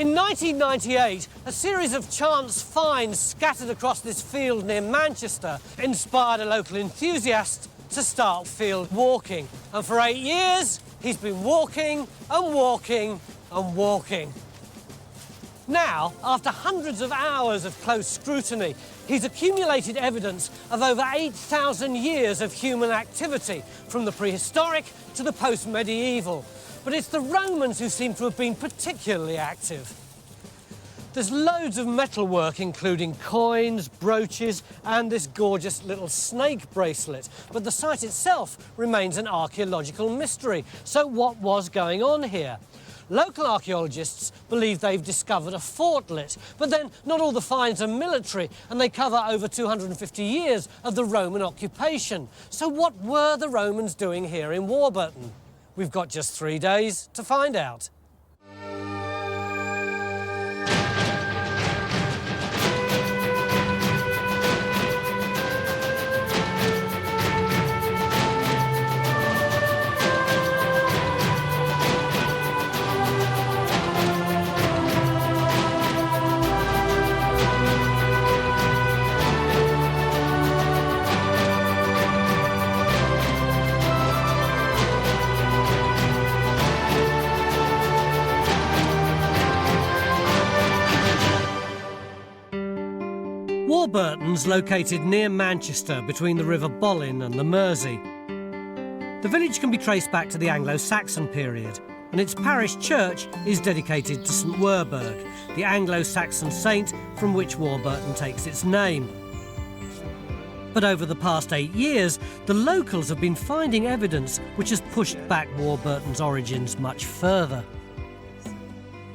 In 1998, a series of chance finds scattered across this field near Manchester inspired a local enthusiast to start field walking. And for 8 years, he's been walking and walking and walking. Now, after hundreds of hours of close scrutiny, he's accumulated evidence of over 8,000 years of human activity, from the prehistoric to the post-medieval. But it's the Romans who seem to have been particularly active. There's loads of metalwork, including coins, brooches, and this gorgeous little snake bracelet. But the site itself remains an archaeological mystery. So what was going on here? Local archaeologists believe they've discovered a fortlet, but then not all the finds are military, and they cover over 250 years of the Roman occupation. So what were the Romans doing here in Warburton? We've got just 3 days to find out. Warburton's located near Manchester, between the River Bollin and the Mersey. The village can be traced back to the Anglo-Saxon period, and its parish church is dedicated to St Werburgh, the Anglo-Saxon saint from which Warburton takes its name. But over the past 8 years, the locals have been finding evidence which has pushed back Warburton's origins much further.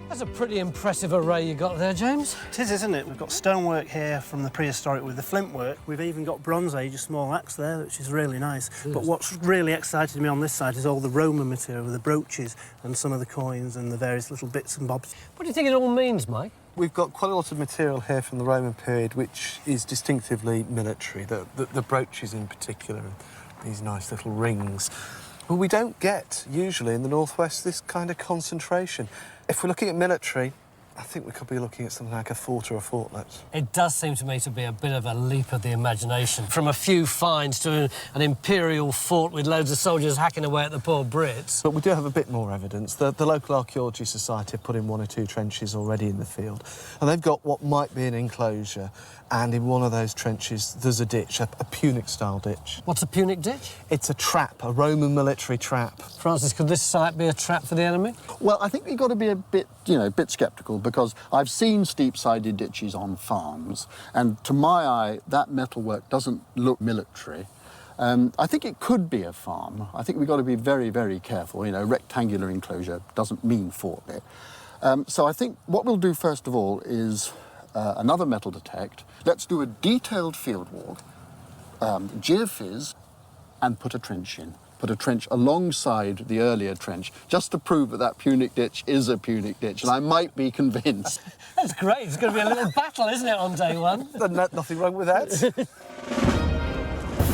That's a pretty impressive array you got there, James. It is, isn't it? We've got stonework here from the prehistoric with the flint work. We've even got Bronze Age, a small axe there, which is really nice. But what's really excited me on this side is all the Roman material, the brooches and some of the coins and the various little bits and bobs. What do you think it all means, Mike? We've got quite a lot of material here from the Roman period which is distinctively military, the brooches in particular, and these nice little rings. Well, we don't get, usually, in the northwest, this kind of concentration. If we're looking at military, I think we could be looking at something like a fort or a fortlet. It does seem to me to be a bit of a leap of the imagination. From a few finds to an imperial fort with loads of soldiers hacking away at the poor Brits. But we do have a bit more evidence. The local Archaeology Society have put in 1 or 2 trenches already in the field, and they've got what might be an enclosure, and in one of those trenches there's a ditch, a Punic-style ditch. What's a Punic ditch? It's a trap, a Roman military trap. Francis, could this site be a trap for the enemy? Well, I think we've got to be a bit, a bit sceptical, because I've seen steep-sided ditches on farms, and to my eye, that metalwork doesn't look military. I think it could be a farm. I think we've got to be very, very careful. Rectangular enclosure doesn't mean fortlet. So I think what we'll do first of all is another metal detect. Let's do a detailed field walk, geophysics, and put a trench in. Put a trench alongside the earlier trench, just to prove that that Punic ditch is a Punic ditch, and I might be convinced. That's great. It's going to be a little battle, isn't it, on day one? Nothing wrong with that.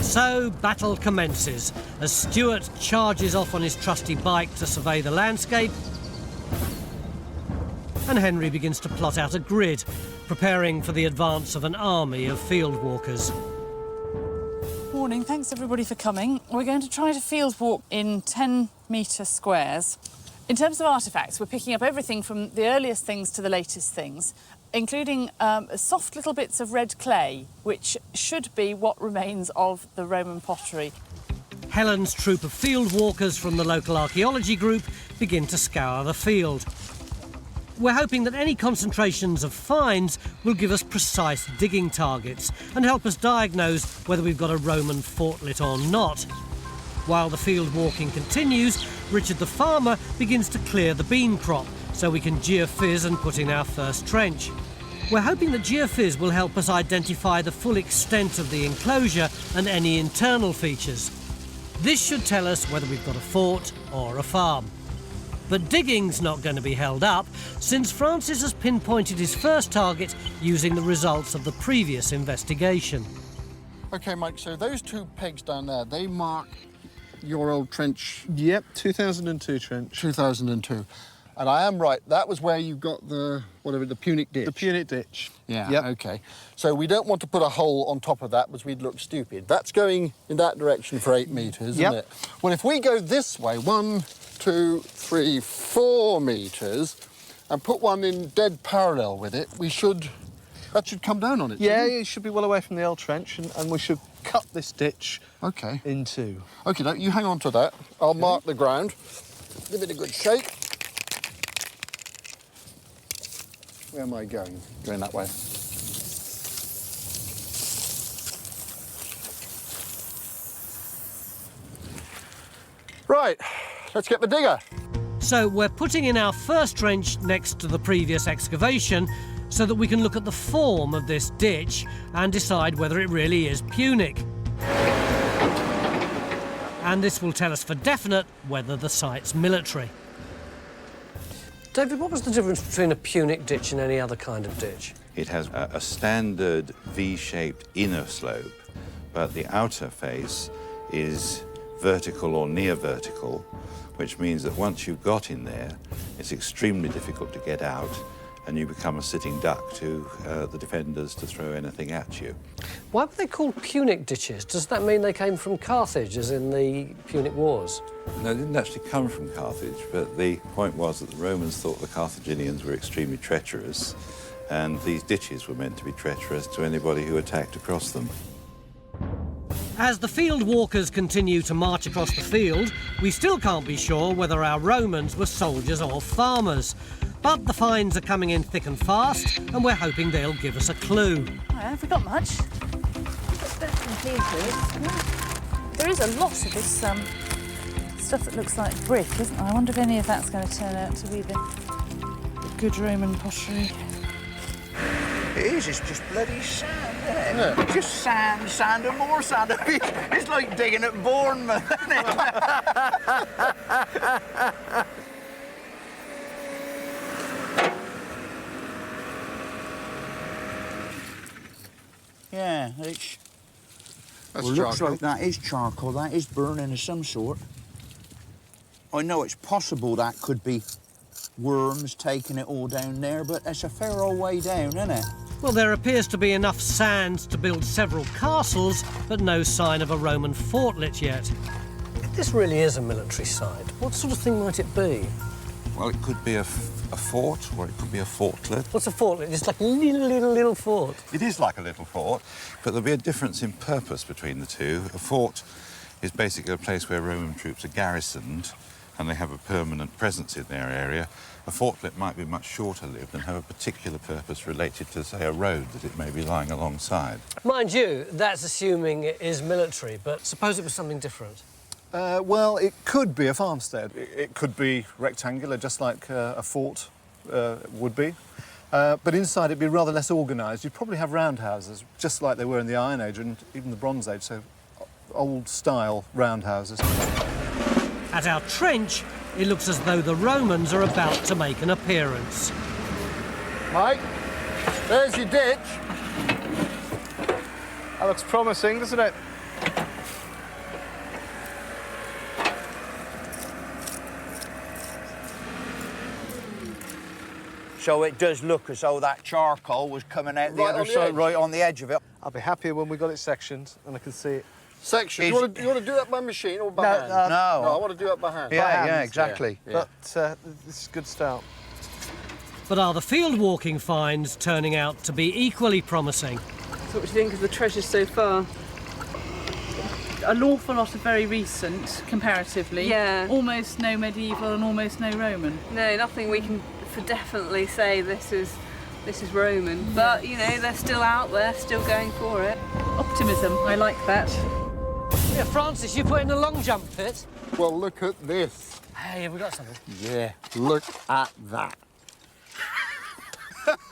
So, battle commences as Stuart charges off on his trusty bike to survey the landscape, and Henry begins to plot out a grid, preparing for the advance of an army of field walkers. Morning, thanks everybody for coming. We're going to try to field walk in 10-metre squares. In terms of artefacts, we're picking up everything from the earliest things to the latest things, including soft little bits of red clay, which should be what remains of the Roman pottery. Helen's troop of field walkers from the local archaeology group begin to scour the field. We're hoping that any concentrations of finds will give us precise digging targets and help us diagnose whether we've got a Roman fortlet or not. While the field walking continues, Richard the farmer begins to clear the bean crop so we can geophys and put in our first trench. We're hoping that geophys will help us identify the full extent of the enclosure and any internal features. This should tell us whether we've got a fort or a farm. But digging's not going to be held up, since Francis has pinpointed his first target using the results of the previous investigation. OK, Mike, so those 2 pegs down there, they mark your old trench? Yep, 2002 trench. 2002. And I am right, that was where you got the, whatever, the Punic ditch. The Punic ditch. Yeah, Yep. OK. So we don't want to put a hole on top of that because we'd look stupid. That's going in that direction for 8 metres, Yep. isn't it? Well, if we go this way, 1, 2, 3, 4 metres, and put one in dead parallel with it, that should come down on it. Yeah, shouldn't it should be well away from the old trench, and we should cut this ditch it? OK. in two. OK, now you hang on to that. I'll mark the ground. Give it a good shake. Where am I going? Going that way. Right, let's get the digger. So we're putting in our first trench next to the previous excavation so that we can look at the form of this ditch and decide whether it really is Punic. And this will tell us for definite whether the site's military. David, what was the difference between a Punic ditch and any other kind of ditch? It has a standard V-shaped inner slope, but the outer face is vertical or near vertical, which means that once you've got in there, it's extremely difficult to get out, and you become a sitting duck to the defenders to throw anything at you. Why were they called Punic ditches? Does that mean they came from Carthage, as in the Punic Wars? No, they didn't actually come from Carthage, but the point was that the Romans thought the Carthaginians were extremely treacherous, and these ditches were meant to be treacherous to anybody who attacked across them. As the field walkers continue to march across the field, we still can't be sure whether our Romans were soldiers or farmers. But the finds are coming in thick and fast, and we're hoping they'll give us a clue. Have we got much? There is a lot of this stuff that looks like brick, isn't there? I wonder if any of that's going to turn out to be the good Roman pottery. It is, it's just bloody sand, isn't it? Yeah. Just sand, sand and more sand. It's like digging at Bournemouth, isn't it? Yeah, it's... That's looks charcoal. like that is charcoal, that is burning of some sort. I know it's possible that could be worms taking it all down there, but it's a fair old way down, isn't it? Well, there appears to be enough sand to build several castles, but no sign of a Roman fortlet yet. If this really is a military site, what sort of thing might it be? Well, it could be a fort, or it could be a fortlet. What's a fortlet? It's like a little fort. It is like a little fort, but there'll be a difference in purpose between the two. A fort is basically a place where Roman troops are garrisoned and they have a permanent presence in their area. A fortlet might be much shorter lived and have a particular purpose related to, say, a road that it may be lying alongside. Mind you, that's assuming it is military, but suppose it was something different. Well, it could be a farmstead. It could be rectangular, just like a fort would be. But inside it'd be rather less organised. You'd probably have roundhouses, just like they were in the Iron Age and even the Bronze Age, so old-style roundhouses. At our trench, it looks as though the Romans are about to make an appearance. Mike, there's your ditch. That looks promising, doesn't it? So it does look as though that charcoal was coming out the Right other on the side, edge. right on the edge of it. I'll be happier when we got it sectioned and I can see it. Section. Is- You want to do that by machine or by No, hand? no. No, I want to do that by hand. Yeah, exactly. Yeah. But this is a good start. But are the field walking finds turning out to be equally promising? So what do you think of the treasures so far? An awful lot of very recent, comparatively. Yeah. Almost no medieval and almost no Roman. No, nothing we can for definitely say this is Roman. But you know, they're still out there, still going for it. Optimism, I like that. Yeah, Francis, you put in a long jump pit. Well, look at this. Hey, have we got something? Yeah, look at that.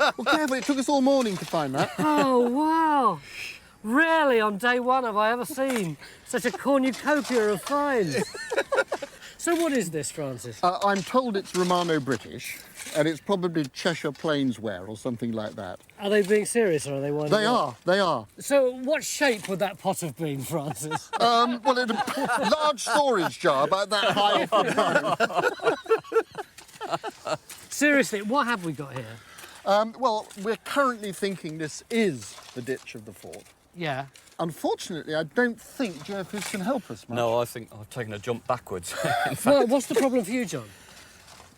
Well, careful, it took us all morning to find that. Oh, wow. Rarely on day one have I ever seen such a cornucopia of finds. So what is this, Francis? I'm told it's Romano-British, and it's probably Cheshire Plains ware or something like that. Are they being serious or are they winding They up? are, they are. So what shape would that pot have been, Francis? Well, it's a large storage jar about that high off the ground. Seriously, what have we got here? Well, we're currently thinking this is the ditch of the fort. Yeah. Unfortunately, I don't think geophysics can help us much. No, I think I've taken a jump backwards. In fact, Well, what's the problem for you, John?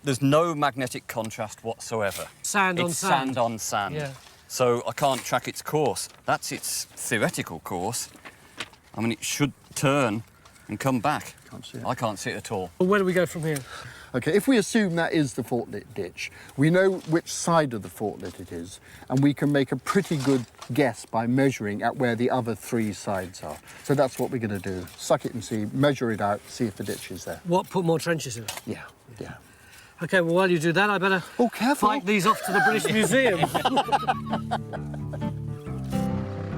there's no magnetic contrast whatsoever. Sand on It's sand. sand on sand. Yeah. So I can't track its course. That's its theoretical course. I mean, it should turn and come back. Can't see it. I can't see it at all. Well, where do we go from here? OK, if we assume that is the fortlet ditch, we know which side of the fortlet it is, and we can make a pretty good guess by measuring at where the other 3 sides are. So that's what we're going to do. Suck it and see, measure it out, see if the ditch is there. What, put more trenches in? Yeah, yeah. OK, well, while you do that, I better careful. fight these off to the British Museum.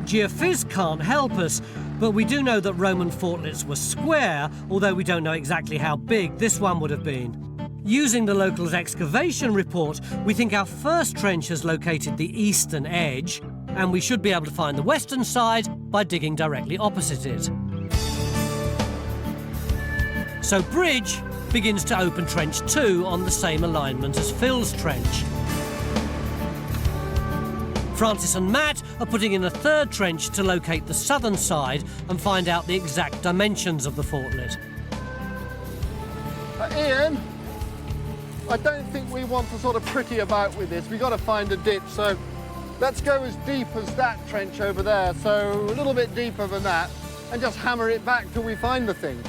Geophys can't help us, but we do know that Roman fortlets were square, although we don't know exactly how big this one would have been. Using the locals' excavation report, we think our first trench has located the eastern edge, and we should be able to find the western side by digging directly opposite it. So Bridge begins to open trench 2 on the same alignment as Phil's trench. Francis and Matt are putting in a third trench to locate the southern side and find out the exact dimensions of the fortlet. Ian, I don't think we want to sort of pretty about with this. We've got to find a ditch, so let's go as deep as that trench over there, so a little bit deeper than that, and just hammer it back till we find the thing.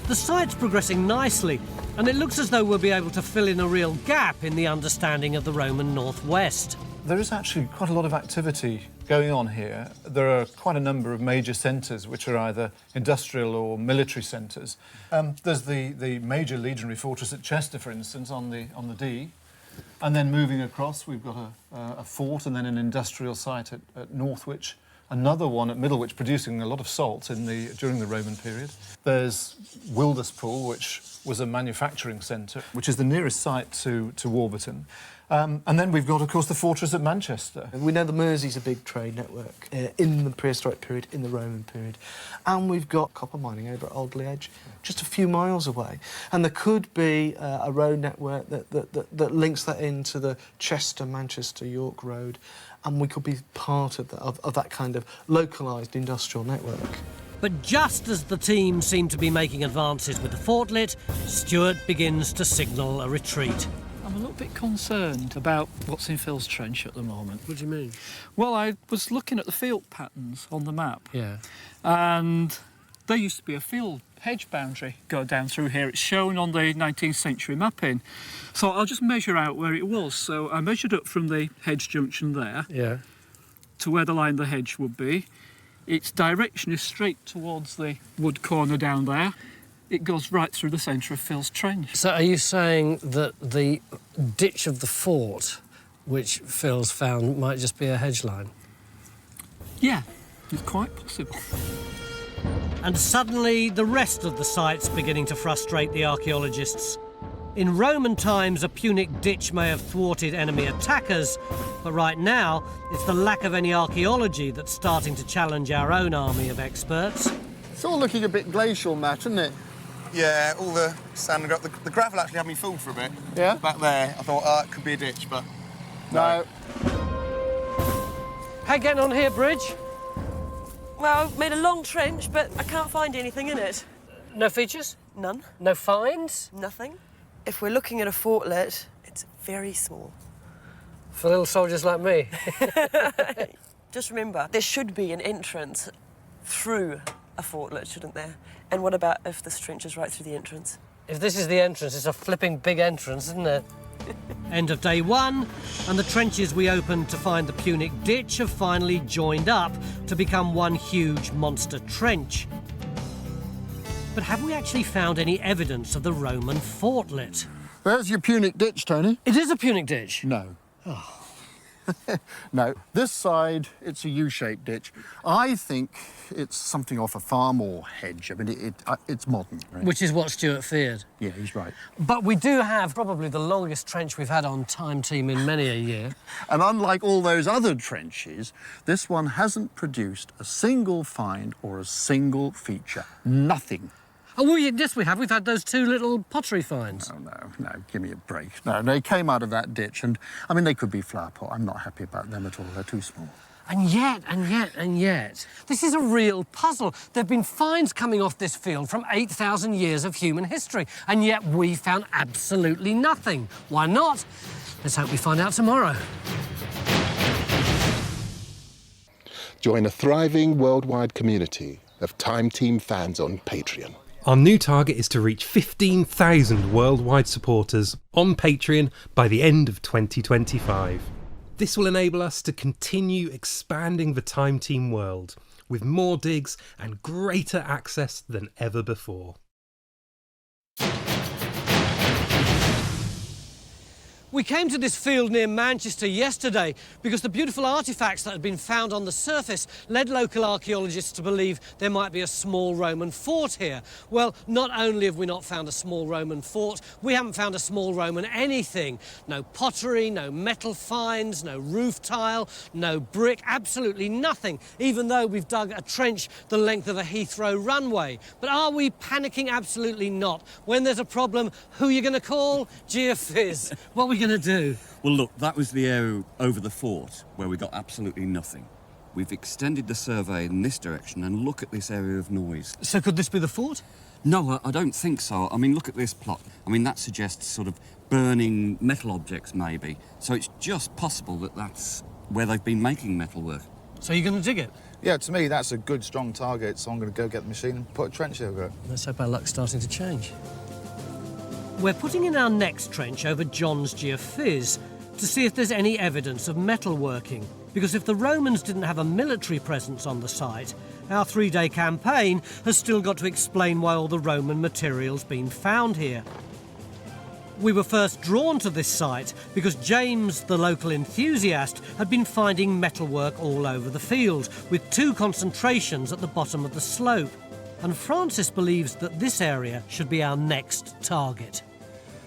The site's progressing nicely, and it looks as though we'll be able to fill in a real gap in the understanding of the Roman northwest. There is actually quite a lot of activity going on here. There are quite a number of major centres which are either industrial or military centres. There's the major legionary fortress at Chester, for instance, on the Dee. And then moving across, we've got a fort and then an industrial site at Northwich. Another one at Middlewich producing a lot of salt during the Roman period. There's Wilderspool, which was a manufacturing centre, which is the nearest site to Warburton. And then we've got, of course, the fortress at Manchester. We know the Mersey's a big trade network in the prehistoric period, in the Roman period. And we've got copper mining over at Alderley Edge, just a few miles away. And there could be a road network that links that into the Chester, Manchester, York Road. And we could be part of that kind of localised industrial network. But just as the team seem to be making advances with the fortlet, Stuart begins to signal a retreat. I'm a little bit concerned about what's in Phil's trench at the moment. What do you mean? Well, I was looking at the field patterns on the map. Yeah. And there used to be a field hedge boundary go down through here. It's shown on the 19th century mapping. So I'll just measure out where it was. So I measured up from the hedge junction there to where the line of the hedge would be. Its direction is straight towards the wood corner down there. It goes right through the centre of Phil's trench. So are you saying that the ditch of the fort, which Phil's found, might just be a hedge line? Yeah, it's quite possible. And suddenly, the rest of the site's beginning to frustrate the archaeologists. In Roman times, a Punic ditch may have thwarted enemy attackers, but right now, it's the lack of any archaeology that's starting to challenge our own army of experts. It's all looking a bit glacial, Matt, isn't it? Yeah, all the sand and the gravel actually had me fooled for a bit. Yeah? Back there, I thought, oh, it could be a ditch, but no. How you getting on here, Bridge? Well, I've made a long trench, but I can't find anything in it. No features? None. No finds? Nothing. If we're looking at a fortlet, it's very small. For little soldiers like me? Just remember, there should be an entrance through a fortlet, shouldn't there? And what about if this trench is right through the entrance? If this is the entrance, it's a flipping big entrance, isn't it? End of day one, and the trenches we opened to find the Punic ditch have finally joined up to become one huge monster trench. But have we actually found any evidence of the Roman fortlet? There's your Punic ditch, Tony. It is a Punic ditch? No. Oh. No, this side, it's a U-shaped ditch. I think it's something off a farm or hedge. I mean, it's modern. Right? Which is what Stuart feared. Yeah, he's right. But we do have probably the longest trench we've had on Time Team in many a year. And unlike all those other trenches, this one hasn't produced a single find or a single feature. Nothing. Oh, well, yes, we have. We've had those 2 little pottery finds. Oh, no, give me a break. No, they came out of that ditch, and, I mean, they could be flower pot. I'm not happy about them at all. They're too small. And yet, this is a real puzzle. There have been finds coming off this field from 8,000 years of human history, and yet we found absolutely nothing. Why not? Let's hope we find out tomorrow. Join a thriving worldwide community of Time Team fans on Patreon. Our new target is to reach 15,000 worldwide supporters on Patreon by the end of 2025. This will enable us to continue expanding the Time Team world with more digs and greater access than ever before. We came to this field near Manchester yesterday because the beautiful artefacts that had been found on the surface led local archaeologists to believe there might be a small Roman fort here. Well, not only have we not found a small Roman fort, we haven't found a small Roman anything. No pottery, no metal finds, no roof tile, no brick, absolutely nothing, even though we've dug a trench the length of a Heathrow runway. But are we panicking? Absolutely not. When there's a problem, who are you going to call? Geophys. What are we going to do? Well, look, that was the area over the fort where we got absolutely nothing. We've extended the survey in this direction and look at this area of noise. So could this be the fort? No, I don't think so. I mean, look at this plot. I mean, that suggests sort of burning metal objects, maybe. So it's just possible that that's where they've been making metalwork. So you're going to dig it? Yeah, to me, that's a good, strong target, so I'm going to go get the machine and put a trench over it. Let's hope our luck's starting to change. We're putting in our next trench over John's Geophys to see if there's any evidence of metalworking. Because if the Romans didn't have a military presence on the site, our 3-day campaign has still got to explain why all the Roman material's been found here. We were first drawn to this site because James, the local enthusiast, had been finding metalwork all over the field, with 2 concentrations at the bottom of the slope. And Francis believes that this area should be our next target.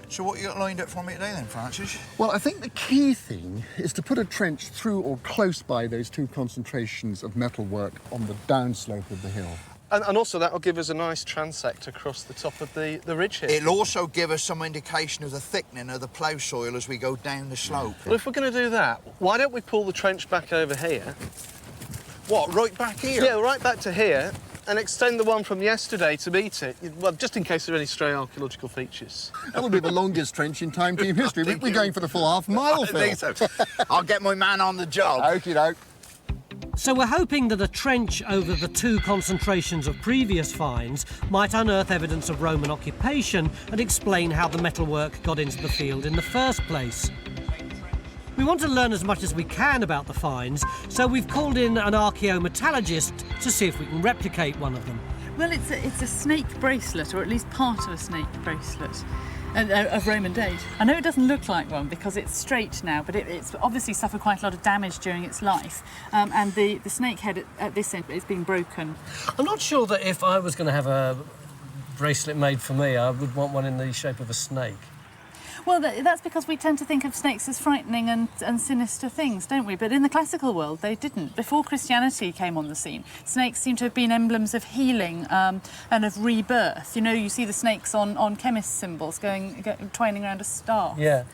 So what you got lined up for me today then, Francis? Well, I think the key thing is to put a trench through or close by those 2 concentrations of metalwork on the downslope of the hill. And also that will give us a nice transect across the top of the ridge here. It'll also give us some indication of the thickening of the plough soil as we go down the slope. Well, if we're going to do that, why don't we pull the trench back over here? What, right back here? Yeah, right back to here, and extend the one from yesterday to meet it, well, just in case there are any stray archaeological features. That'll be the longest trench in Time Team history. We're going for the full half-mile, Phil. I think so. I'll get my man on the job. Okie doke. So we're hoping that a trench over the 2 concentrations of previous finds might unearth evidence of Roman occupation and explain how the metalwork got into the field in the first place. We want to learn as much as we can about the finds, so we've called in an archaeometallurgist to see if we can replicate one of them. Well, it's a snake bracelet, or at least part of a snake bracelet. Of Roman date. I know it doesn't look like one because it's straight now, but it's obviously suffered quite a lot of damage during its life. And the snake head at this end is being broken. I'm not sure that if I was going to have a bracelet made for me, I would want one in the shape of a snake. Well, that's because we tend to think of snakes as frightening and sinister things, don't we? But in the classical world, they didn't. Before Christianity came on the scene, snakes seem to have been emblems of healing and of rebirth. You know, you see the snakes on chemist symbols twining around a staff. Yeah.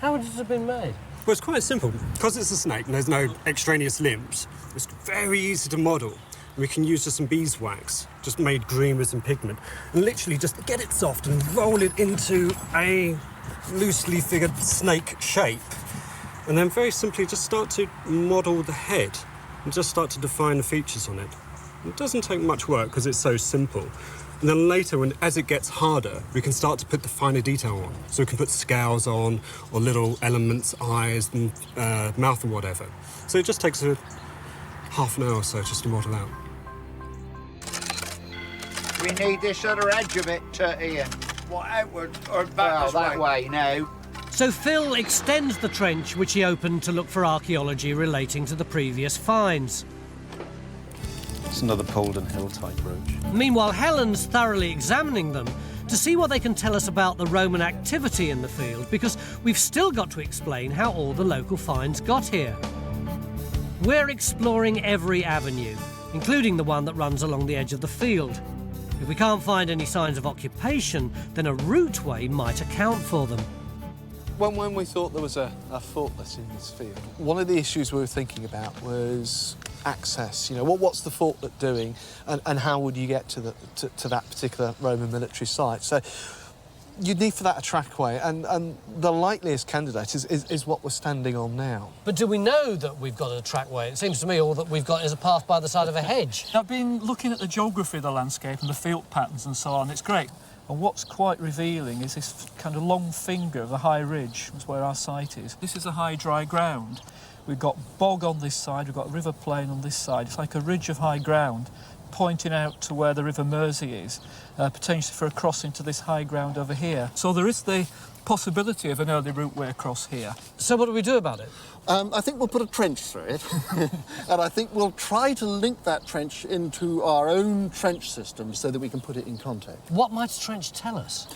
How would it have been made? Well, it's quite simple. Because it's a snake and there's no extraneous limbs, it's very easy to model. We can use just some beeswax, just made green with some pigment, and literally just get it soft and roll it into a loosely figured snake shape, and then very simply just start to model the head and just start to define the features on it. It doesn't take much work because it's so simple. And then later, as it gets harder, we can start to put the finer detail on. So we can put scales on, or little elements, eyes and mouth and whatever. So it just takes half an hour or so just to model out. We need this other edge of it here. What, outward or back that way now? So Phil extends the trench which he opened to look for archaeology relating to the previous finds. It's another Polden Hill type brooch. Meanwhile, Helen's thoroughly examining them to see what they can tell us about the Roman activity in the field, because we've still got to explain how all the local finds got here. We're exploring every avenue, including the one that runs along the edge of the field. If we can't find any signs of occupation, then a routeway might account for them. When we thought there was a fortlet in this field, one of the issues we were thinking about was access. You know, what's the fortlet doing, and how would you get to that particular Roman military site? So you'd need for that a trackway, and the likeliest candidate is what we're standing on now. But do we know that we've got a trackway? It seems to me all that we've got is a path by the side of a hedge. I've been looking at the geography of the landscape and the field patterns and so on. It's great. And what's quite revealing is this kind of long finger of the high ridge. That's where our site is. This is a high dry ground. We've got bog on this side, we've got a river plain on this side. It's like a ridge of high ground pointing out to where the River Mersey is, potentially for a crossing to this high ground over here. So there is the possibility of an early routeway across here. So what do we do about it? I think we'll put a trench through it, and I think we'll try to link that trench into our own trench system so that we can put it in contact. What might a trench tell us?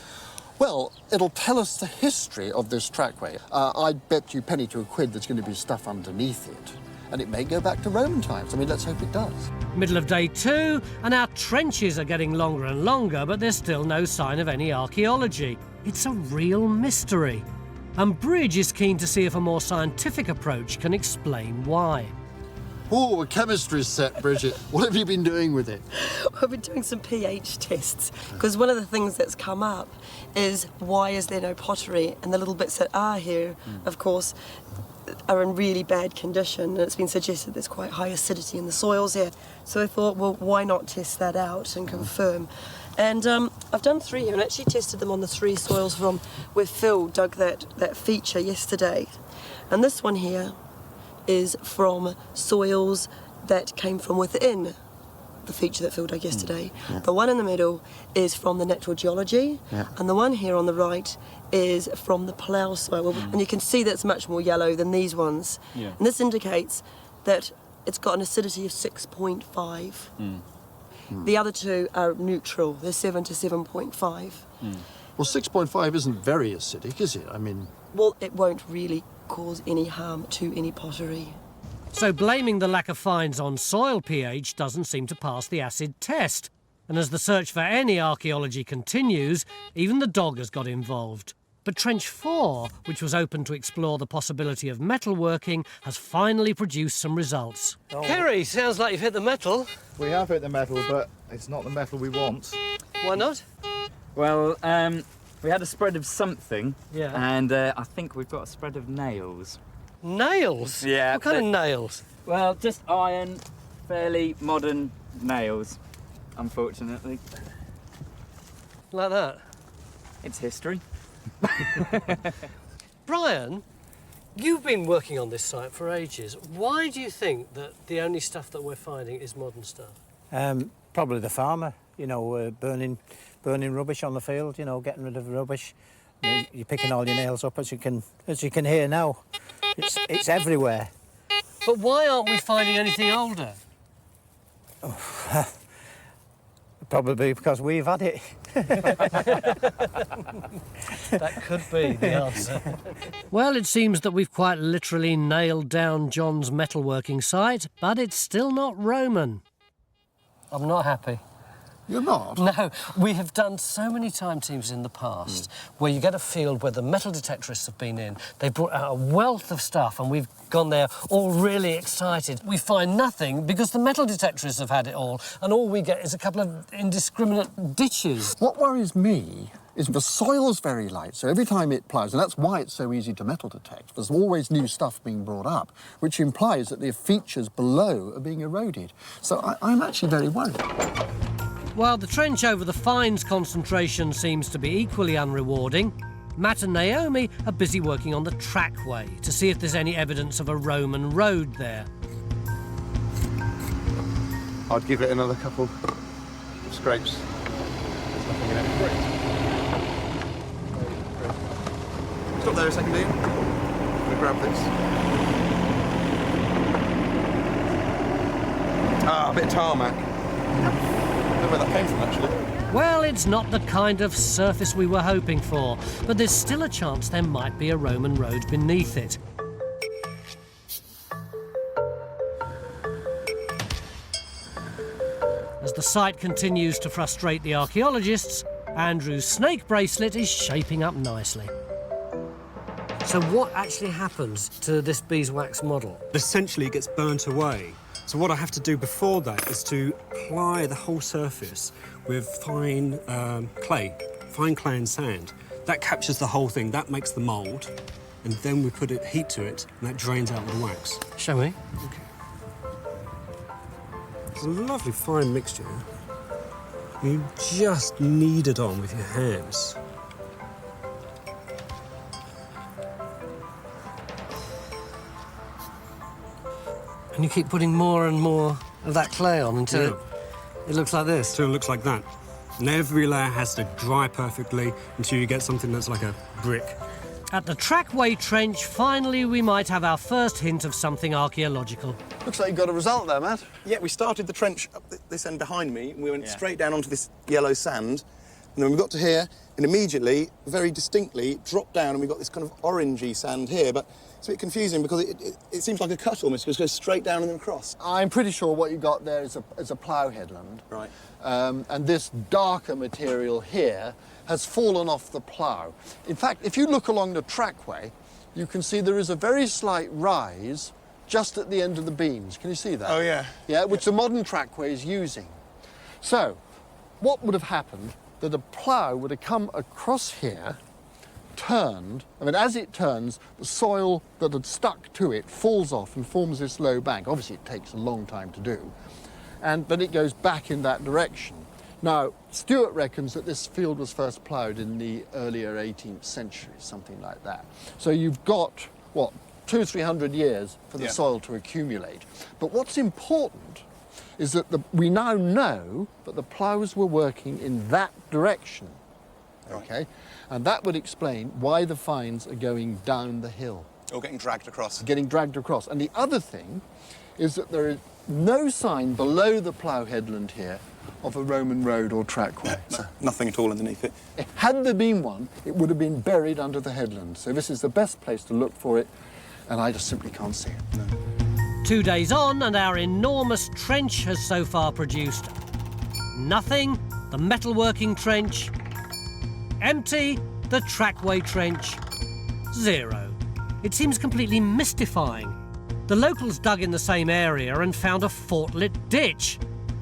Well, it'll tell us the history of this trackway. I'd bet you penny to a quid there's going to be stuff underneath it, and it may go back to Roman times. I mean, let's hope it does. Middle of day 2, and our trenches are getting longer and longer, but there's still no sign of any archaeology. It's a real mystery. And Bridge is keen to see if a more scientific approach can explain why. Oh, a chemistry set, Bridget. What have you been doing with it? I've been doing some pH tests, because one of the things that's come up is why is there no pottery? And the little bits that are here, of course, are in really bad condition, and it's been suggested there's quite high acidity in the soils here. So I thought, well, why not test that out and confirm? And I've done 3 here, and actually tested them on the 3 soils from where Phil dug that feature yesterday. And this one here is from soils that came from within the feature that Phil dug yesterday. The one in the middle is from the natural geology, and the one here on the right is from the plough soil. And you can see that's much more yellow than these ones. And this indicates that it's got an acidity of 6.5. The other 2 are neutral. They're 7 to 7.5. Well, 6.5 isn't very acidic, is it? I mean... Well, it won't really cause any harm to any pottery. So blaming the lack of finds on soil pH doesn't seem to pass the acid test. And as the search for any archaeology continues, even the dog has got involved. But Trench 4, which was open to explore the possibility of metalworking, has finally produced some results. Kerry, sounds like you've hit the metal. We have hit the metal, but it's not the metal we want. Why not? Well, we had a spread of something, Yeah. and I think we've got a spread of nails. Nails? Yeah. What kind of nails? Well, just iron, fairly modern nails, unfortunately. Like that? It's history. Brian, you've been working on this site for ages. Why do you think that the only stuff that we're finding is modern stuff? Probably the farmer, you know, burning rubbish on the field, you know, getting rid of the rubbish. You're picking all your nails up, as you can hear now. It's everywhere. But why aren't we finding anything older? Oh, probably because we've had it. That could be the answer. Well, it seems that we've quite literally nailed down John's metalworking site, but it's still not Roman. I'm not happy. You're not? No, we have done so many time teams in the past where you get a field where the metal detectorists have been in, they've brought out a wealth of stuff, and we've gone there all really excited. We find nothing because the metal detectorists have had it all, and all we get is a couple of indiscriminate ditches. What worries me is the soil's very light, so every time it ploughs, and that's why it's so easy to metal detect, there's always new stuff being brought up, which implies that the features below are being eroded. So I'm actually very worried. While the trench over the fines concentration seems to be equally unrewarding, Matt and Naomi are busy working on the trackway to see if there's any evidence of a Roman road there. I'd give it another couple of scrapes. There's nothing in it. Stop there a second, Ian. I'm going to grab this. Ah, a bit of tarmac. I don't know where that came from, actually. Well, it's not the kind of surface we were hoping for, but there's still a chance there might be a Roman road beneath it. As the site continues to frustrate the archaeologists, Andrew's snake bracelet is shaping up nicely. So what actually happens to this beeswax model? Essentially, it gets burnt away. So what I have to do before that is to apply the whole surface with fine clay and sand. That captures the whole thing, that makes the mould, and then we put heat to it, and that drains out the wax. Show me. Okay. It's a lovely fine mixture. You just knead it on with your hands. And you keep putting more and more of that clay on until it looks like this? Until it looks like that. And every layer has to dry perfectly until you get something that's like a brick. At the trackway trench, finally we might have our first hint of something archaeological. Looks like you've got a result there, Matt. Yeah, we started the trench up this end behind me, and we went straight down onto this yellow sand. And then we got to here, and immediately, very distinctly, dropped down, and we got this kind of orangey sand here. But it's a bit confusing because it seems like a cut almost, because it goes straight down and then across. I'm pretty sure what you got there is a plough headland. Right. And this darker material here has fallen off the plough. In fact, if you look along the trackway, you can see there is a very slight rise just at the end of the beams. Can you see that? Oh, yeah. Yeah, which the modern trackway is using. So, what would have happened, that a plough would have come across here, turned, I mean, as it turns, the soil that had stuck to it falls off and forms this low bank. Obviously, it takes a long time to do, but it goes back in that direction. Now, Stewart reckons that this field was first ploughed in the earlier 18th century, something like that. So you've got, what, 200 or 300 years for the soil to accumulate. But what's important is that we now know that the ploughs were working in that direction, okay? And that would explain why the finds are going down the hill. Or getting dragged across. Getting dragged across. And the other thing is that there is no sign below the plough headland here of a Roman road or trackway. No, nothing at all underneath it. Had there been one, it would have been buried under the headland. So this is the best place to look for it, and I just simply can't see it. No. 2 days on, and our enormous trench has so far produced nothing. The metalworking trench, empty. The trackway trench, 0. It seems completely mystifying. The locals dug in the same area and found a fort-lit ditch.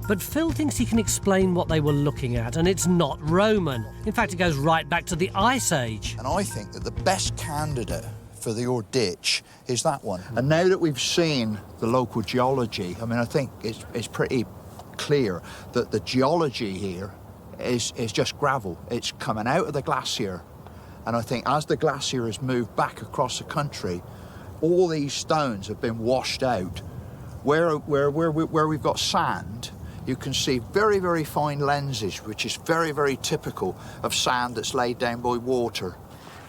But Phil thinks he can explain what they were looking at, and it's not Roman. In fact, it goes right back to the Ice Age. And I think that the best candidate for your ditch is that one. And now that we've seen the local geology, I mean, I think it's pretty clear that the geology here is just gravel. It's coming out of the glacier. And I think as the glacier has moved back across the country, all these stones have been washed out. Where we've got sand, you can see very, very fine lenses, which is very, very typical of sand that's laid down by water.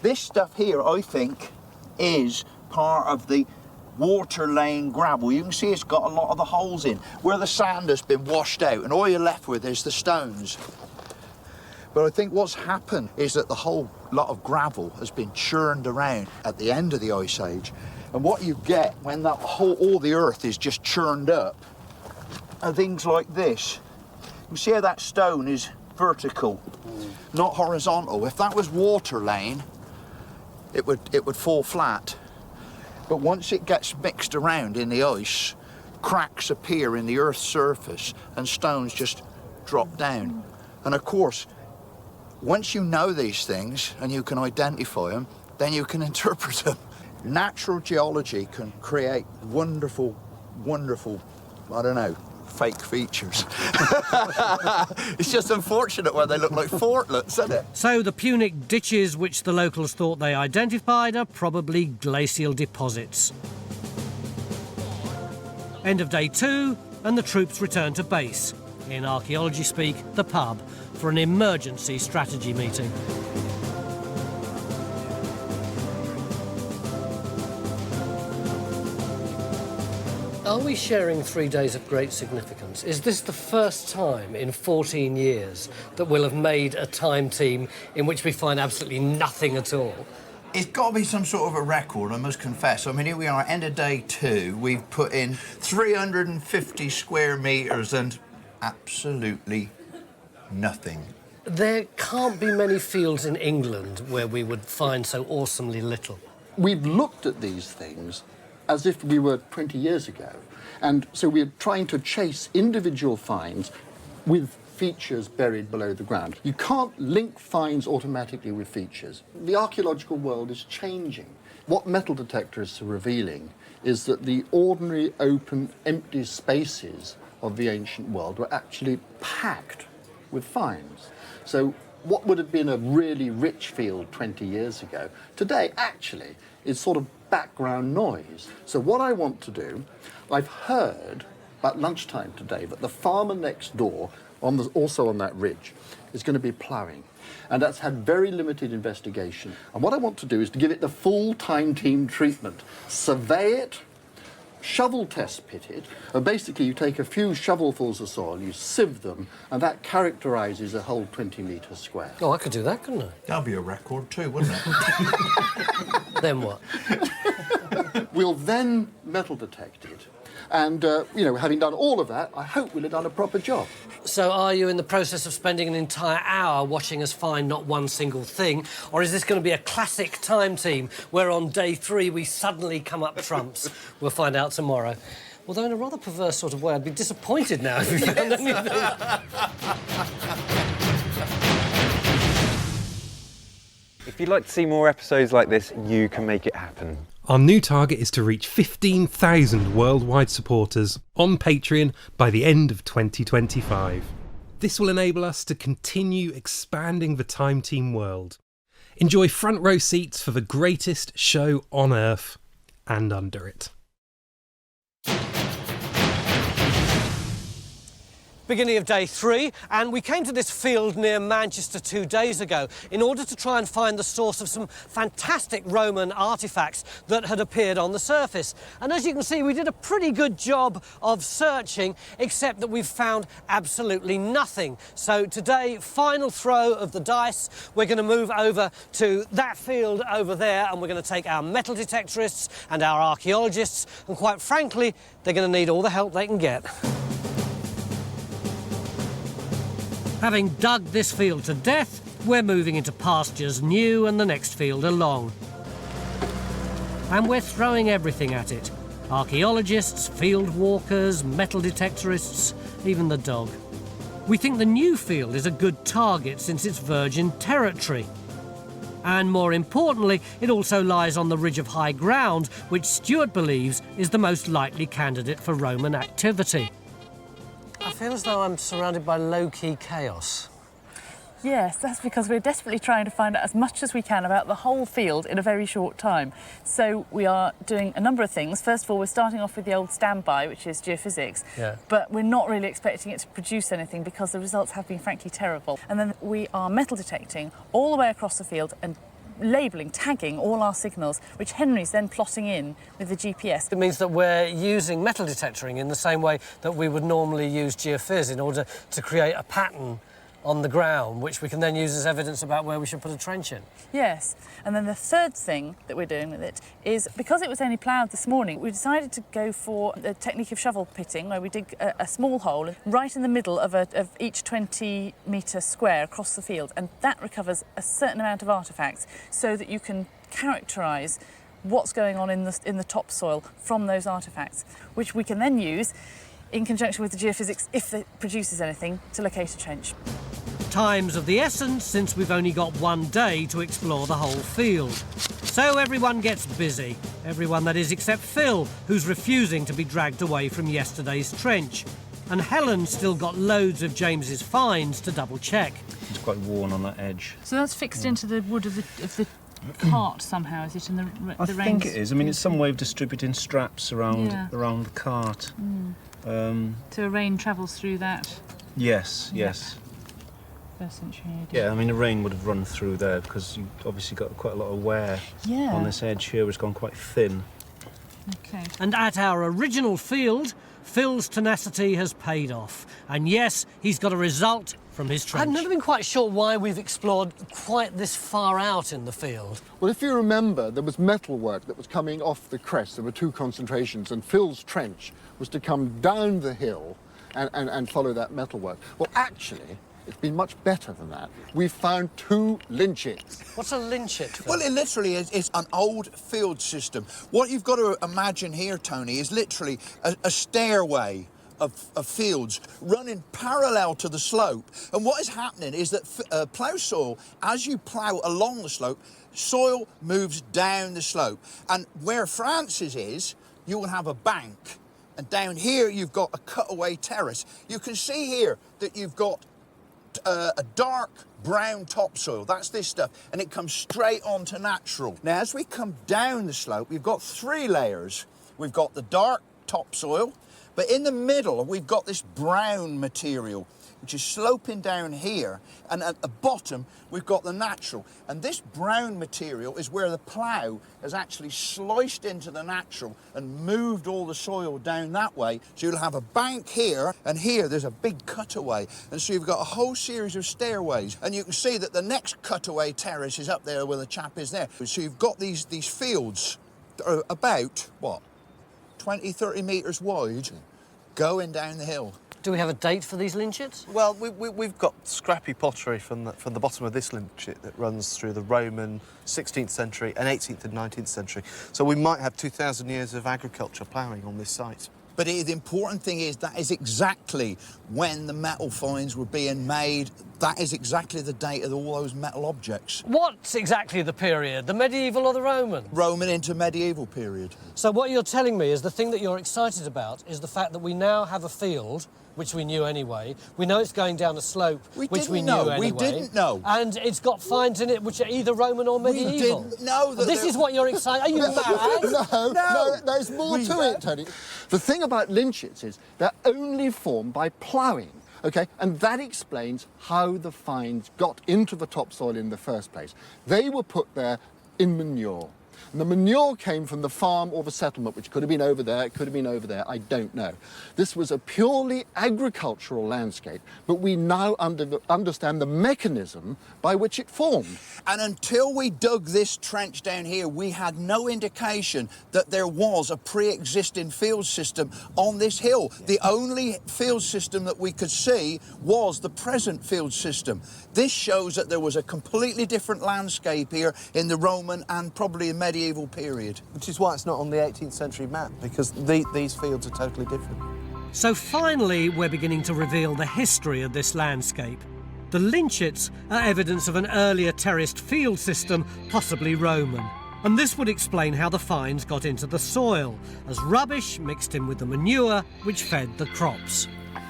This stuff here, I think, is part of the water lane gravel. You can see it's got a lot of the holes in, where the sand has been washed out, and all you're left with is the stones. But I think what's happened is that the whole lot of gravel has been churned around at the end of the Ice Age. And what you get when all the earth is just churned up are things like this. You see how that stone is vertical, not horizontal. If that was water lane, it would fall flat. But once it gets mixed around in the ice, cracks appear in the earth's surface and stones just drop down. And of course, once you know these things and you can identify them, then you can interpret them. Natural geology can create wonderful, wonderful, I don't know, fake features. It's just unfortunate when they look like fortlets, isn't it? So the Punic ditches which the locals thought they identified are probably glacial deposits. End of day 2, and the troops return to base. In archaeology speak, the pub, for an emergency strategy meeting. Are we sharing 3 days of great significance? Is this the first time in 14 years that we'll have made a time team in which we find absolutely nothing at all? It's got to be some sort of a record, I must confess. I mean, here we are, end of day 2. We've put in 350 square metres and absolutely nothing. There can't be many fields in England where we would find so awesomely little. We've looked at these things as if we were 20 years ago. And so we're trying to chase individual finds with features buried below the ground. You can't link finds automatically with features. The archaeological world is changing. What metal detectors are revealing is that the ordinary open, empty spaces of the ancient world were actually packed with finds. So what would have been a really rich field 20 years ago, today actually is sort of background noise. So what I want to do, I've heard about lunchtime today that the farmer next door, also on that ridge, is going to be ploughing. And that's had very limited investigation. And what I want to do is to give it the full time team treatment. Survey it, shovel test pit it, and basically you take a few shovelfuls of soil, you sieve them, and that characterises a whole 20 metres square. Oh, I could do that, couldn't I? That'd be a record too, wouldn't it? Then what? We'll then metal detect it. And, you know, having done all of that, I hope we'll have done a proper job. So are you in the process of spending an entire hour watching us find not one single thing? Or is this going to be a classic time team where on day 3 we suddenly come up trumps? We'll find out tomorrow. Although in a rather perverse sort of way, I'd be disappointed now if we found anything. If you'd like to see more episodes like this, you can make it happen. Our new target is to reach 15,000 worldwide supporters on Patreon by the end of 2025. This will enable us to continue expanding the Time Team world. Enjoy front row seats for the greatest show on Earth and under it. Beginning of day 3, and we came to this field near Manchester 2 days ago in order to try and find the source of some fantastic Roman artefacts that had appeared on the surface. And as you can see, we did a pretty good job of searching, except that we've found absolutely nothing. So today, final throw of the dice, we're going to move over to that field over there, and we're going to take our metal detectorists and our archaeologists, and quite frankly, they're going to need all the help they can get. Having dug this field to death, we're moving into pastures new and the next field along. And we're throwing everything at it. Archaeologists, field walkers, metal detectorists, even the dog. We think the new field is a good target since it's virgin territory. And more importantly, it also lies on the ridge of high ground, which Stuart believes is the most likely candidate for Roman activity. I feel as though I'm surrounded by low-key chaos. Yes, that's because we're desperately trying to find out as much as we can about the whole field in a very short time. So we are doing a number of things. First of all, we're starting off with the old standby, which is geophysics. Yeah. But we're not really expecting it to produce anything because the results have been frankly terrible. And then we are metal detecting all the way across the field and labelling, tagging all our signals, which Henry's then plotting in with the GPS. It means that we're using metal detectoring in the same way that we would normally use geophys in order to create a pattern on the ground, which we can then use as evidence about where we should put a trench in. Yes, and then the third thing that we're doing with it is, because it was only ploughed this morning, we decided to go for the technique of shovel pitting, where we dig a small hole right in the middle of each 20-metre square across the field, and that recovers a certain amount of artefacts so that you can characterise what's going on in the topsoil from those artefacts, which we can then use in conjunction with the geophysics, if it produces anything, to locate a trench. Time's of the essence, since we've only got 1 day to explore the whole field. So everyone gets busy. Everyone, that is, except Phil, who's refusing to be dragged away from yesterday's trench. And Helen's still got loads of James's finds to double-check. It's quite worn on that edge. So that's fixed into the wood of the cart somehow, is it? In the I think it is. I mean, it's some way of distributing straps around the cart. So a rain travels through that? Yes, yes. First century AD. Yeah, I mean, the rain would have run through there because you've obviously got quite a lot of wear on this edge here. It's gone quite thin. Okay. And at our original field, Phil's tenacity has paid off. And yes, he's got a result from his trench. I've never been quite sure why we've explored quite this far out in the field. Well, if you remember, there was metalwork that was coming off the crest. There were 2 concentrations, and Phil's trench was to come down the hill and follow that metalwork. Well, actually, it's been much better than that. We've found 2 lynchets. What's a lynchet, Phil? Well, it literally is an old field system. What you've got to imagine here, Tony, is literally a stairway of fields running parallel to the slope. And what is happening is that plough soil, as you plough along the slope, soil moves down the slope. And where Francis is, you will have a bank. And down here, you've got a cutaway terrace. You can see here that you've got a dark brown topsoil. That's this stuff, and it comes straight onto natural. Now, as we come down the slope, we've got 3 layers. We've got the dark topsoil, but in the middle, we've got this brown material, which is sloping down here, and at the bottom, we've got the natural. And this brown material is where the plough has actually sliced into the natural and moved all the soil down that way. So you'll have a bank here, and here there's a big cutaway. And so you've got a whole series of stairways. And you can see that the next cutaway terrace is up there where the chap is there. So you've got these fields that are about, what, 20, 30 metres wide, going down the hill. Do we have a date for these lynchets? Well, we've got scrappy pottery from the bottom of this lynchet that runs through the Roman 16th century and 18th and 19th century. So we might have 2,000 years of agriculture ploughing on this site. But the important thing is that is exactly when the metal finds were being made. That is exactly the date of all those metal objects. What's exactly the period? The medieval or the Roman? Roman into medieval period. So what you're telling me is the thing that you're excited about is the fact that we now have a field, which we knew anyway. We know it's going down a slope, which we knew anyway. We didn't know. And it's got finds in it which are either Roman or medieval. We didn't know that. This is what you're excited. Are you mad? No, there's more to it, Tony. The thing about lynchets is they're only formed by ploughing. OK, and that explains how the finds got into the topsoil in the first place. They were put there in manure. And the manure came from the farm or the settlement, which could have been over there, it could have been over there, I don't know. This was a purely agricultural landscape, but we now understand the mechanism by which it formed. And until we dug this trench down here, we had no indication that there was a pre-existing field system on this hill. The only field system that we could see was the present field system. This shows that there was a completely different landscape here in the Roman and probably in medieval period. Which is why it's not on the 18th century map, because these fields are totally different. So finally, we're beginning to reveal the history of this landscape. The lynchets are evidence of an earlier terraced field system, possibly Roman. And this would explain how the finds got into the soil, as rubbish mixed in with the manure which fed the crops.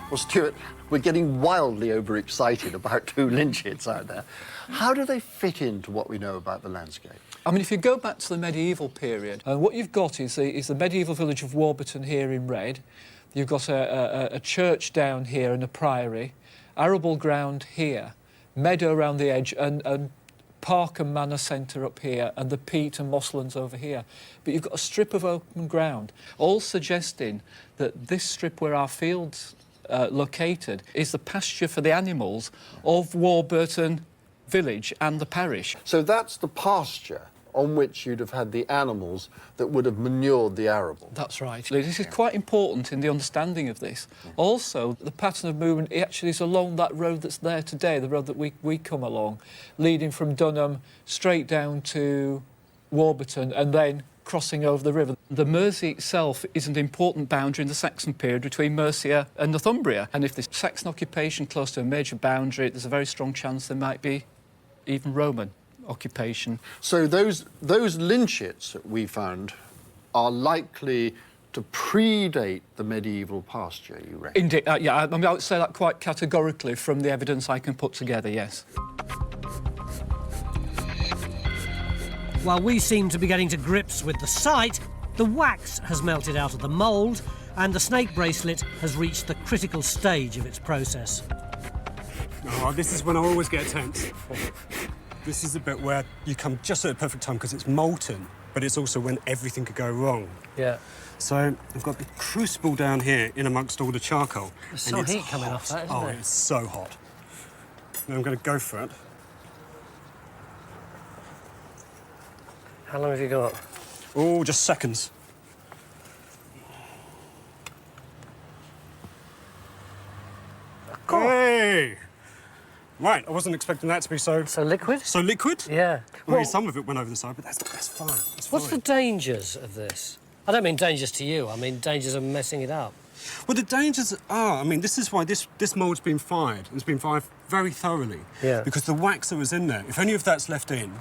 Well, Stuart, we're getting wildly overexcited about 2 lynchets out there. How do they fit into what we know about the landscape? I mean, if you go back to the medieval period, what you've got is the medieval village of Warburton here in red. You've got a church down here and a priory, arable ground here, meadow around the edge, and park and manor centre up here, and the peat and mosslands over here. But you've got a strip of open ground, all suggesting that this strip where our fields located is the pasture for the animals of Warburton village and the parish. So that's the pasture on which you'd have had the animals that would have manured the arable. That's right. This is quite important in the understanding of this. Also, the pattern of movement actually is along that road that's there today, the road that we come along, leading from Dunham straight down to Warburton and then crossing over the river. The Mersey itself is an important boundary in the Saxon period between Mercia and Northumbria. And if there's Saxon occupation close to a major boundary, there's a very strong chance there might be even Roman occupation. So those lynchets that we found are likely to predate the medieval pasture, you reckon? Indeed, yeah, I mean, I would say that quite categorically from the evidence I can put together, yes. While we seem to be getting to grips with the site, the wax has melted out of the mould and the snake bracelet has reached the critical stage of its process. Oh, this is when I always get tense. This is the bit where you come just at the perfect time because it's molten, but it's also when everything could go wrong. Yeah. So I've got the crucible down here in amongst all the charcoal. There's some heat coming off that, isn't there? Oh, it's so hot. Now I'm going to go for it. How long have you got? Oh, just seconds. Right, I wasn't expecting that to be so... So liquid? So liquid? Yeah. I mean, some of it went over the side, but that's fine. That's What's fine. the dangers of this? I don't mean dangers to you, I mean dangers of messing it up. Well, the dangers are, I mean, this is why this mould's been fired. It's been fired very thoroughly. Yeah. Because the wax that was in there, if any of that's left in,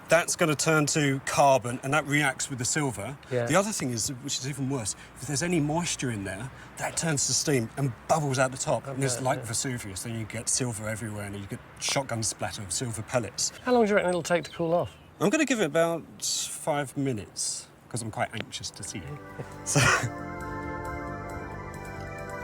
that's going to turn to carbon and that reacts with the silver. Yeah. The other thing is, which is even worse, if there's any moisture in there, that turns to steam and bubbles out the top. And it's like Vesuvius, then you get silver everywhere and you get shotgun splatter of silver pellets. How long do you reckon it'll take to cool off? I'm going to give it about 5 minutes, because I'm quite anxious to see it. So...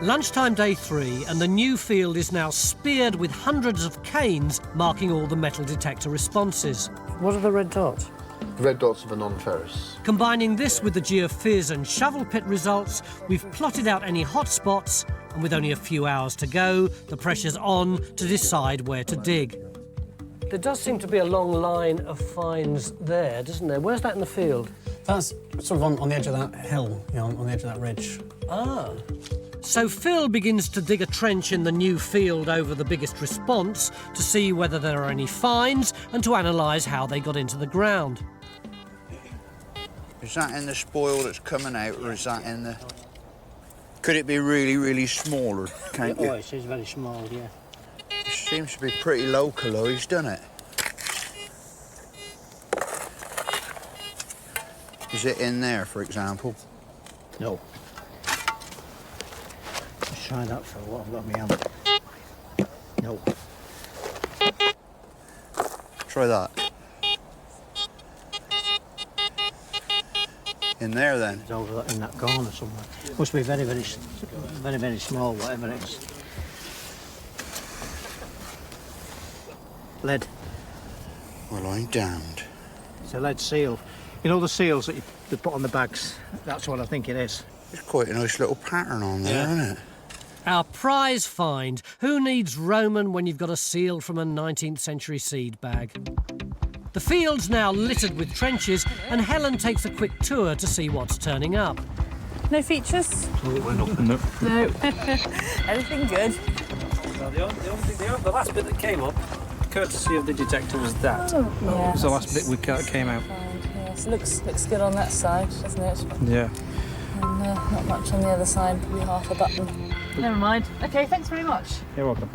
Lunchtime day 3, and the new field is now speared with hundreds of canes marking all the metal detector responses. What are the red dots? The red dots are the non-ferrous. Combining this with the geophys and shovel pit results, we've plotted out any hot spots, and with only a few hours to go, the pressure's on to decide where to dig. There does seem to be a long line of finds there, doesn't there? Where's that in the field? That's sort of on the edge of that hill, you know, on the edge of that ridge. Ah. So Phil begins to dig a trench in the new field over the biggest response to see whether there are any finds and to analyse how they got into the ground. Is that in the spoil that's coming out, or is that in the... Could it be really, really small, or can't you? Oh, it is very small, yeah. It seems to be pretty localised, doesn't it? Is it in there, for example? No. Let's try that for what I've got in my hand. No. Try that. In there, then? It's over in that corner somewhere. Must be very, very small, whatever it is. Lead. Well, I'm damned. It's a lead seal. You know the seals that they put on the bags? That's what I think it is. It's quite a nice little pattern on there, isn't it? Our prize find. Who needs Roman when you've got a seal from a 19th century seed bag? The field's now littered with trenches, and Helen takes a quick tour to see what's turning up. No features? Absolutely nothing, no. No. Anything good? Well, the last bit that came up, courtesy of the detector, was that. Oh, yeah. That was the last bit we came out. Yes, looks good on that side, doesn't it? Yeah. And not much on the other side, probably half a button. Never mind. OK, thanks very much. You're welcome.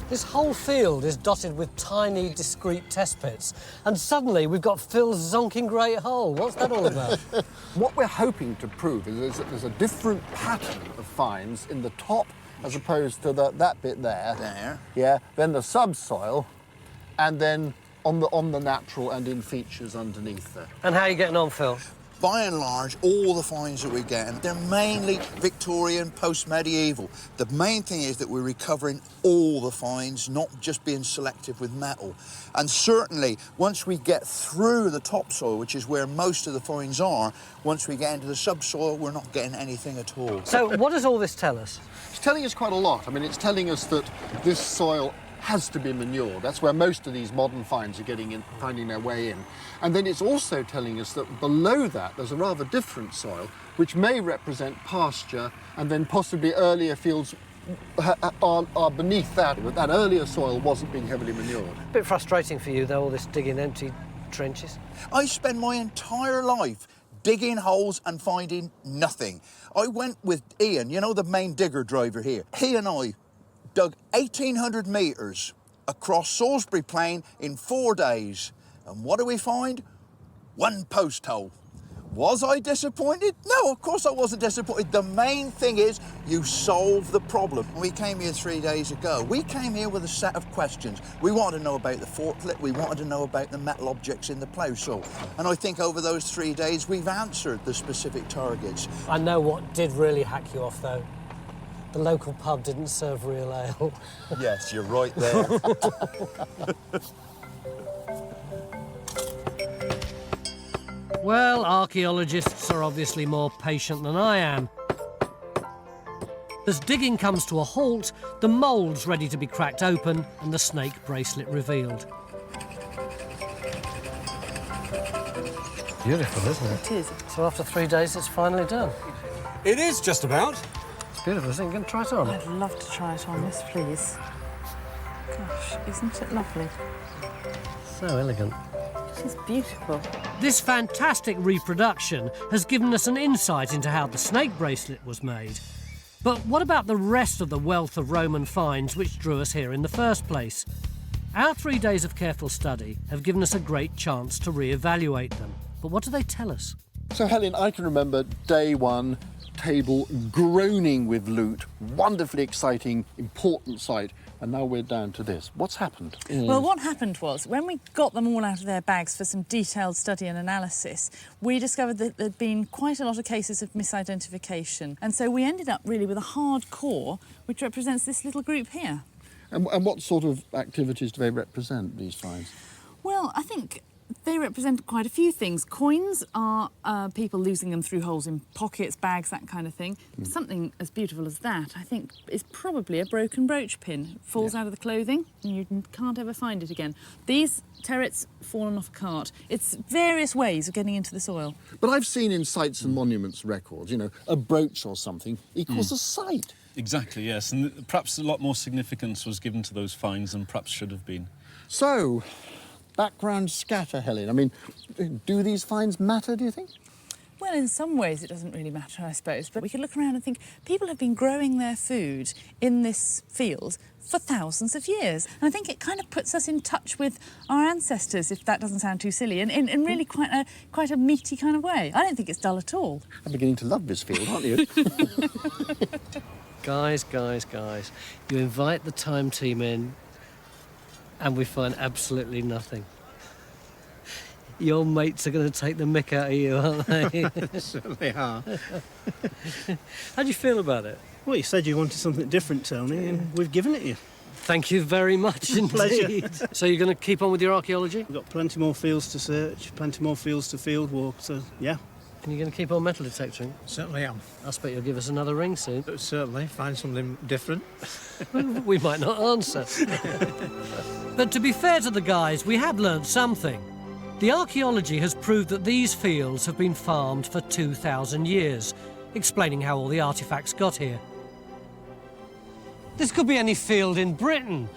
This whole field is dotted with tiny, discrete test pits, and suddenly we've got Phil's zonking great hole. What's that all about? What we're hoping to prove is that there's a different pattern of finds in the top as opposed to that bit there. There. Yeah, then the subsoil, and then on the natural and in features underneath there. And how are you getting on, Phil? By and large, all the finds that we're getting, they're mainly Victorian, post-medieval. The main thing is that we're recovering all the finds, not just being selective with metal. And certainly, once we get through the topsoil, which is where most of the finds are, once we get into the subsoil, we're not getting anything at all. So what does all this tell us? It's telling us quite a lot. I mean, it's telling us that this soil has to be manured. That's where most of these modern finds are finding their way in. And then it's also telling us that below that there's a rather different soil which may represent pasture, and then possibly earlier fields are beneath that, but that earlier soil wasn't being heavily manured. A bit frustrating for you, though, all this digging empty trenches. I spend my entire life digging holes and finding nothing. I went with Ian, you know, the main digger driver here. He and I dug 1,800 metres across Salisbury Plain in 4 days. And what do we find? One post hole. Was I disappointed? No, of course I wasn't disappointed. The main thing is you solve the problem. When we came here 3 days ago, we came here with a set of questions. We wanted to know about the forklift, we wanted to know about the metal objects in the plough saw. And I think over those 3 days, we've answered the specific targets. I know what did really hack you off, though. The local pub didn't serve real ale. Yes, you're right there. Well, archaeologists are obviously more patient than I am. As digging comes to a halt, the mould's ready to be cracked open and the snake bracelet revealed. Beautiful, isn't it? It is. So after 3 days, it's finally done. It is just about. It's beautiful, isn't it? You going to try it on? I'd love to try it on, yes, please. Gosh, isn't it lovely? So elegant. She's beautiful. This fantastic reproduction has given us an insight into how the snake bracelet was made. But what about the rest of the wealth of Roman finds which drew us here in the first place? Our 3 days of careful study have given us a great chance to re-evaluate them. But what do they tell us? So, Helen, I can remember day one, table groaning with loot, wonderfully exciting, important site, and now we're down to this. What's happened? Well, what happened was, when we got them all out of their bags for some detailed study and analysis, we discovered that there'd been quite a lot of cases of misidentification. And so we ended up really with a hard core, which represents this little group here. And what sort of activities do they represent, these finds? Well, I think they represent quite a few things. Coins are people losing them through holes in pockets, bags, that kind of thing. Something as beautiful as that, I think, is probably a broken brooch pin. It falls out of the clothing and you can't ever find it again. These turrets fallen off a cart. It's various ways of getting into the soil. But I've seen in sites and monuments records, you know, a brooch or something equals a site. Exactly, yes, and perhaps a lot more significance was given to those finds than perhaps should have been. So, background scatter, Helen. I mean, do these finds matter, do you think? Well, in some ways it doesn't really matter, I suppose, but we could look around and think people have been growing their food in this field for thousands of years. And I think it kind of puts us in touch with our ancestors, if that doesn't sound too silly, in really quite a meaty kind of way. I don't think it's dull at all. I'm beginning to love this field, aren't you? Guys, you invite the time team in and we find absolutely nothing. Your mates are going to take the mick out of you, aren't they? Certainly are. How do you feel about it? Well, you said you wanted something different, Tony, and we've given it you. Thank you very much indeed. Pleasure. So you're going to keep on with your archaeology? We've got plenty more fields to search, plenty more fields to field walk, so yeah. And you're going to keep on metal detecting? Certainly am. I expect you'll give us another ring soon. Certainly, find something different. We might not answer. But to be fair to the guys, we have learnt something. The archaeology has proved that these fields have been farmed for 2,000 years, explaining how all the artefacts got here. This could be any field in Britain,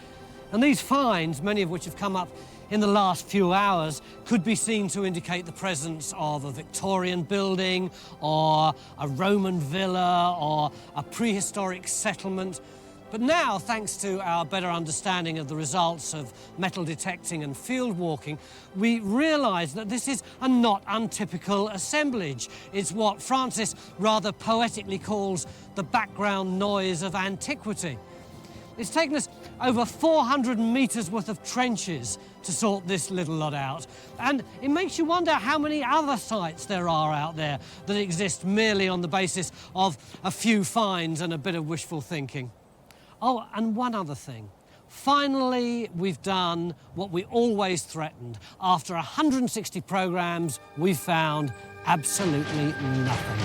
and these finds, many of which have come up in the last few hours, could be seen to indicate the presence of a Victorian building, or a Roman villa, or a prehistoric settlement. But now, thanks to our better understanding of the results of metal detecting and field walking, we realise that this is a not untypical assemblage. It's what Francis rather poetically calls the background noise of antiquity. It's taken us over 400 metres worth of trenches to sort this little lot out. And it makes you wonder how many other sites there are out there that exist merely on the basis of a few finds and a bit of wishful thinking. Oh, and one other thing. Finally, we've done what we always threatened. After 160 programmes, we've found absolutely nothing.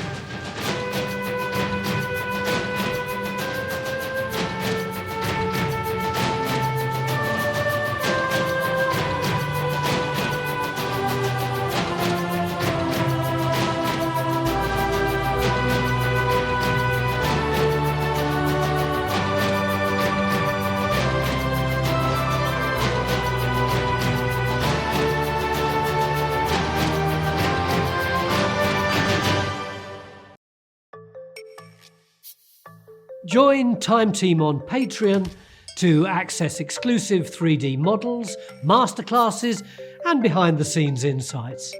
Join Time Team on Patreon to access exclusive 3D models, masterclasses and behind-the-scenes insights.